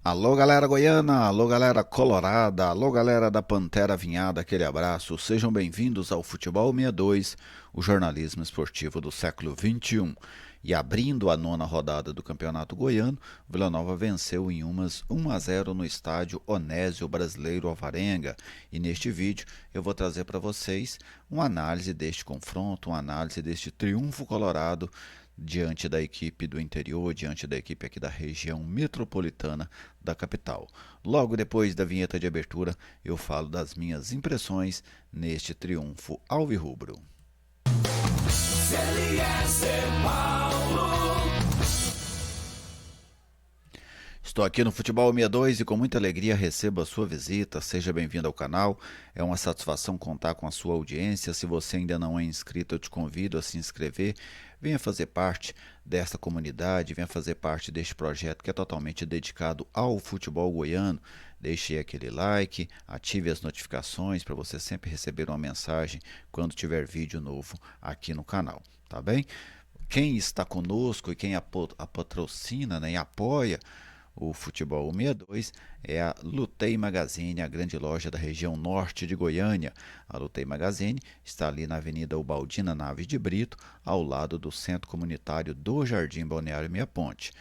Alô, galera goiana, alô, galera colorada, alô, galera da Pantera Vinhada, aquele abraço. Sejam bem-vindos ao Futebol 62, o jornalismo esportivo do século XXI. E abrindo a nona rodada do Campeonato Goiano, Vila Nova venceu em umas 1-0 no estádio Onésio Brasileiro Alvarenga. E neste vídeo eu vou trazer para vocês uma análise deste confronto, uma análise deste triunfo colorado diante da equipe do interior, diante da equipe aqui da região metropolitana da capital. Logo depois da vinheta de abertura, eu falo das minhas impressões neste triunfo alvirrubro. Estou aqui no Futebol 62 e com muita alegria recebo a sua visita. Seja bem-vindo ao canal. É uma satisfação contar com a sua audiência. Se você ainda não é inscrito, eu te convido a se inscrever. Venha fazer parte desta comunidade, venha fazer parte deste projeto que é totalmente dedicado ao futebol goiano. Deixe aquele like, ative as notificações para você sempre receber uma mensagem quando tiver vídeo novo aqui no canal, tá bem? Quem está conosco e quem a patrocina, né, e apoia o Futebol 62 é a Lutei Magazine, a grande loja da região norte de Goiânia. A Lutei Magazine está ali na Avenida Ubaldina Naves de Brito, ao lado do Centro Comunitário do Jardim Balneário Meia Ponte.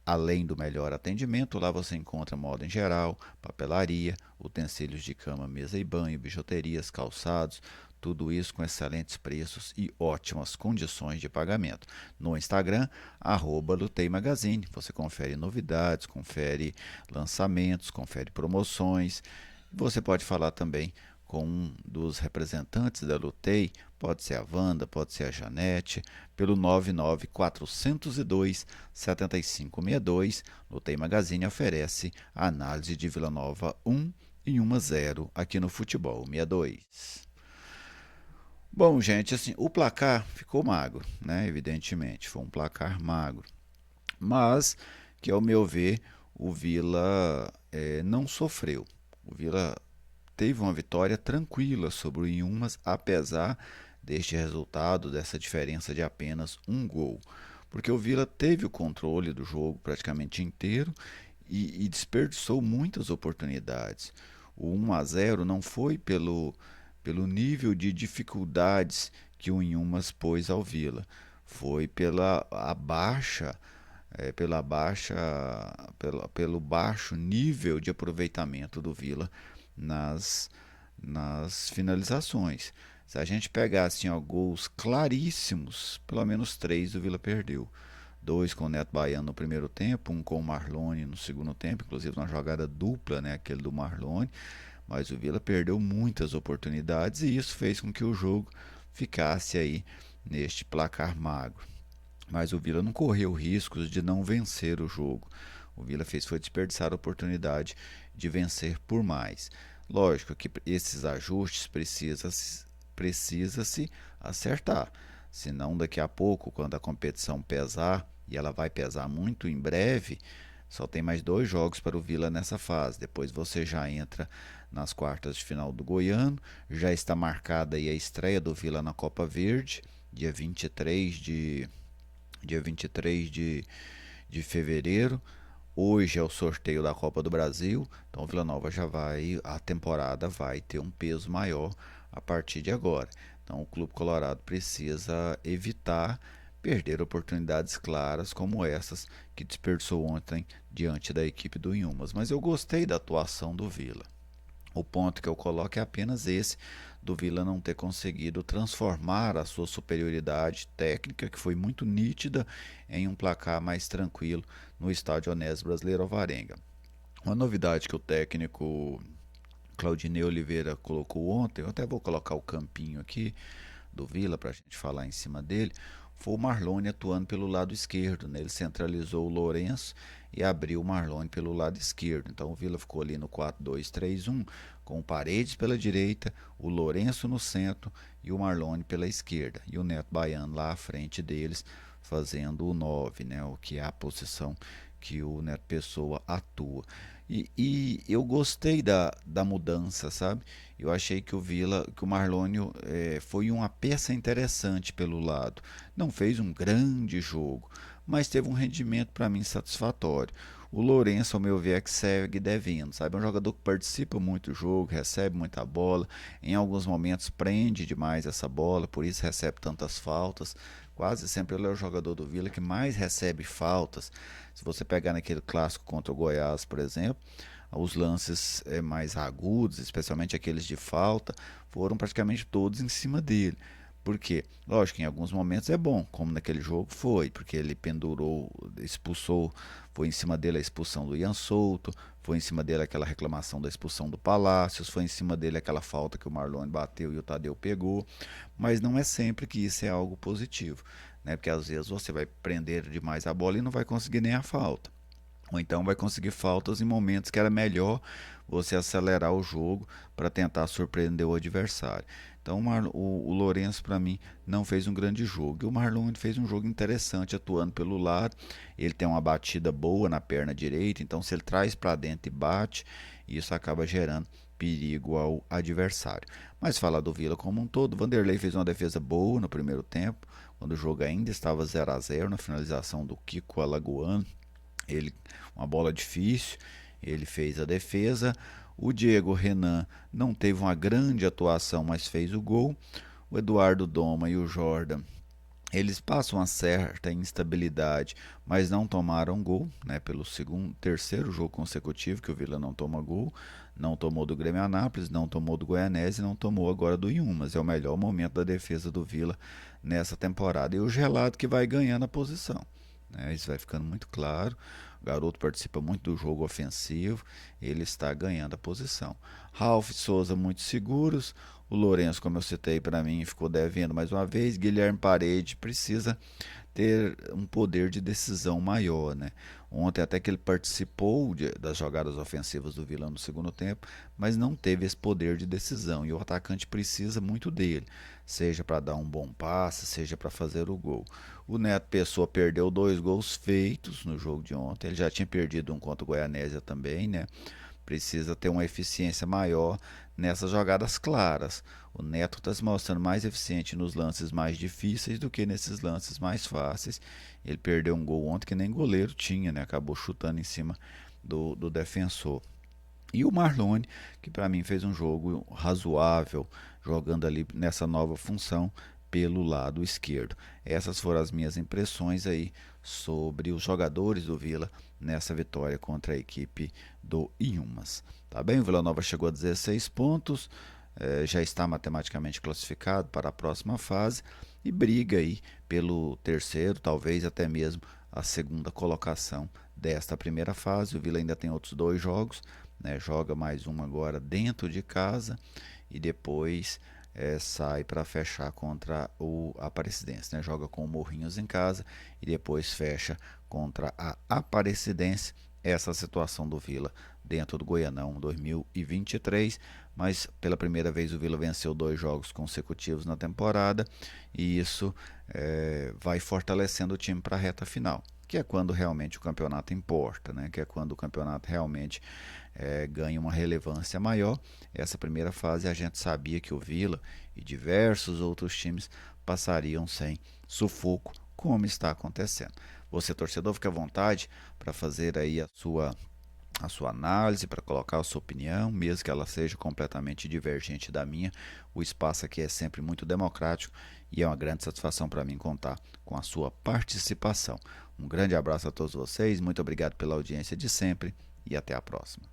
Além do melhor atendimento, lá você encontra moda em geral, papelaria, utensílios de cama, mesa e banho, bijuterias, calçados, tudo isso com excelentes preços e ótimas condições de pagamento. No Instagram, @luteimagazine, você confere novidades, confere lançamentos, confere promoções. Você pode falar também com um dos representantes da Lutei, pode ser a Wanda, pode ser a Janete, pelo 99402-7562. Lutei Magazine oferece a análise de Vila Nova 1 e 1-0 aqui no Futebol 62. Bom, gente, assim, o placar ficou magro, né? Evidentemente, foi um placar magro. Mas que, ao meu ver, o Vila não sofreu. O Vila teve uma vitória tranquila sobre o Inhumas, apesar deste resultado, dessa diferença de apenas um gol. Porque o Vila teve o controle do jogo praticamente inteiro e desperdiçou muitas oportunidades. O 1-0 não foi pelo nível de dificuldades que o Inhumas pôs ao Vila, foi pelo baixo nível de aproveitamento do Vila nas, nas finalizações. Se a gente pegar assim, ó, gols claríssimos, pelo menos três o Vila perdeu. Dois com o Neto Baiano no primeiro tempo, um com o Marlone no segundo tempo, inclusive uma jogada dupla, né, aquele do Marlone. Mas o Vila perdeu muitas oportunidades e isso fez com que o jogo ficasse aí neste placar magro. Mas o Vila não correu riscos de não vencer o jogo. O Vila fez foi desperdiçar a oportunidade de vencer por mais. Lógico que esses ajustes precisa-se acertar. Senão daqui a pouco, quando a competição pesar, e ela vai pesar muito em breve, só tem mais dois jogos para o Vila nessa fase. Depois você já entra nas quartas de final do Goiano. Já está marcada aí a estreia do Vila na Copa Verde, dia 23 de fevereiro. Hoje é o sorteio da Copa do Brasil, então Vila Nova a temporada vai ter um peso maior a partir de agora. Então o Clube Colorado precisa evitar perder oportunidades claras como essas que desperdiçou ontem diante da equipe do Inhumas. Mas eu gostei da atuação do Vila. O ponto que eu coloco é apenas esse, do Vila não ter conseguido transformar a sua superioridade técnica, que foi muito nítida, em um placar mais tranquilo no estádio Onésio Brasileiro Alvarenga. Uma novidade que o técnico Claudinei Oliveira colocou ontem, eu até vou colocar o campinho aqui do Vila para a gente falar em cima dele, foi o Marlone atuando pelo lado esquerdo, né? Ele centralizou o Lourenço e abriu o Marlone pelo lado esquerdo. Então o Vila ficou ali no 4-2-3-1, com o Paredes pela direita, o Lourenço no centro e o Marlone pela esquerda. E o Neto Baiano lá à frente deles, fazendo o 9, né? O que é a posição que o Neto Pessoa atua. E eu gostei da mudança, sabe? Eu achei que que o Marlônio foi uma peça interessante pelo lado. Não fez um grande jogo, mas teve um rendimento para mim satisfatório. O Lourenço, ao meu ver, é que segue devendo, sabe? É um jogador que participa muito do jogo, recebe muita bola, em alguns momentos prende demais essa bola, por isso recebe tantas faltas. Quase sempre ele é o jogador do Vila que mais recebe faltas. Se você pegar naquele clássico contra o Goiás, por exemplo, os lances mais agudos, especialmente aqueles de falta, foram praticamente todos em cima dele. Por quê? Lógico que em alguns momentos é bom, como naquele jogo foi, porque ele pendurou, expulsou, foi em cima dele a expulsão do Ian Souto, foi em cima dele aquela reclamação da expulsão do Palácios, foi em cima dele aquela falta que o Marlone bateu e o Tadeu pegou, mas não é sempre que isso é algo positivo, né? Porque às vezes você vai prender demais a bola e não vai conseguir nem a falta. Ou então vai conseguir faltas em momentos que era melhor você acelerar o jogo para tentar surpreender o adversário. Então o Lourenço para mim não fez um grande jogo. E o Marlon fez um jogo interessante atuando pelo lado. Ele tem uma batida boa na perna direita, então se ele traz para dentro e bate, isso acaba gerando perigo ao adversário. Mas falar do Vila como um todo, o Vanderlei fez uma defesa boa no primeiro tempo, quando o jogo ainda estava 0-0 na finalização do Kiko Alagoano. Ele, uma bola difícil, ele fez a defesa. O Diego Renan não teve uma grande atuação, mas fez o gol. O Eduardo Doma e o Jordan, eles passam uma certa instabilidade, mas não tomaram gol, né? Pelo segundo, terceiro jogo consecutivo que o Vila não toma gol, não tomou do Grêmio Anápolis, não tomou do Goianese, não tomou agora do Inhumas. É o melhor momento da defesa do Vila nessa temporada. E o Gelado que vai ganhando a posição, né? Isso vai ficando muito claro. O garoto participa muito do jogo ofensivo, ele está ganhando a posição. Ralf e Souza muito seguros. O Lourenço, como eu citei, para mim ficou devendo mais uma vez. Guilherme Parede precisa ter um poder de decisão maior, né? Ontem até que ele participou das jogadas ofensivas do Vila no segundo tempo, mas não teve esse poder de decisão e o atacante precisa muito dele, seja para dar um bom passe, seja para fazer o gol. O Neto Pessoa perdeu dois gols feitos no jogo de ontem, ele já tinha perdido um contra o Goianésia também, né? Precisa ter uma eficiência maior nessas jogadas claras. O Neto está se mostrando mais eficiente nos lances mais difíceis do que nesses lances mais fáceis. Ele perdeu um gol ontem que nem goleiro tinha, né? Acabou chutando em cima do defensor. E o Marlone, que para mim fez um jogo razoável, jogando ali nessa nova função pelo lado esquerdo. Essas foram as minhas impressões aí sobre os jogadores do Vila nessa vitória contra a equipe do Inhumas. Tá bem? O Vila Nova chegou a 16 pontos, já está matematicamente classificado para a próxima fase e briga aí pelo terceiro, talvez até mesmo a segunda colocação desta primeira fase. O Vila ainda tem outros dois jogos, né? Joga mais um agora dentro de casa e depois sai para fechar contra o Aparecidense, né? Joga com o Morrinhos em casa e depois fecha contra a Aparecidense. Essa situação do Vila dentro do Goianão 2023, mas pela primeira vez o Vila venceu dois jogos consecutivos na temporada e isso vai fortalecendo o time para a reta final, que é quando realmente o campeonato importa, né? Que é quando o campeonato realmente ganha uma relevância maior. Essa primeira fase a gente sabia que o Vila e diversos outros times passariam sem sufoco, como está acontecendo. Você, torcedor, fica à vontade para fazer aí a sua análise, para colocar a sua opinião, mesmo que ela seja completamente divergente da minha. O espaço aqui é sempre muito democrático e é uma grande satisfação para mim contar com a sua participação. Um grande abraço a todos vocês, muito obrigado pela audiência de sempre e até a próxima.